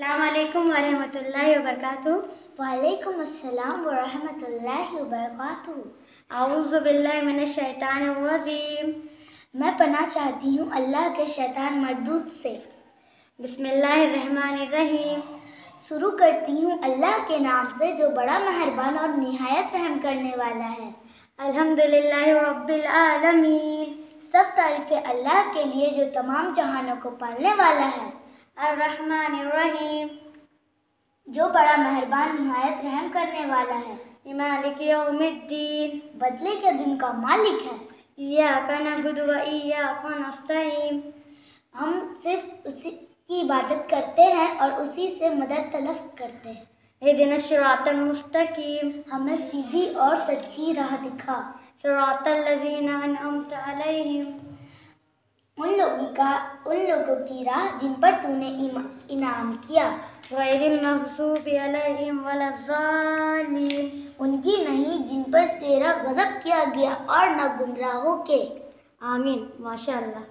अस्सलाम वालेकुम वरहमतुल्लाहि वबरकातुहू। वालेकुम अस्सलाम वरहमतुल्लाहि वबरकातुहू। आऊज़ु बिल्लाहि मिनश शैतानिर रजीम। मैं पनाह चाहती हूँ अल्लाह के शैतान मरदूद से। बिस्मिल्लाहिर रहमानिर रहीम। शुरू करती हूँ अल्लाह के नाम से जो बड़ा मेहरबान और निहायत रहम करने वाला है। अल्हम्दुलिल्लाहि रब्बिल आलमीन। सब तारीफ़ें अल्लाह के लिए जो तमाम जहानों को पालने वाला है। अर्रहमानिर रहीम। जो बड़ा मेहरबान निहायत रहम करने वाला है। मालिकि यौमिद्दीन। बदले के दिन का मालिक है। इय्याका नअबुदु व इय्याका नस्तईन। हम सिर्फ उसी की इबादत करते हैं और उसी से मदद तलब करते हैं। इहदिनस सिरातल मुस्तकीम। हमें सीधी और सच्ची राह दिखा। सिरातल लज़ीना अनअमत अलैहिम। उन लोगों की राह जिन पर तूने इनाम किया। गैरिल मग़ज़ूबि अलैहिम वलज़्ज़ालिन। उनकी नहीं जिन पर तेरा गज़ब किया गया और न गुमराहों के। आमीन। माशाअल्लाह।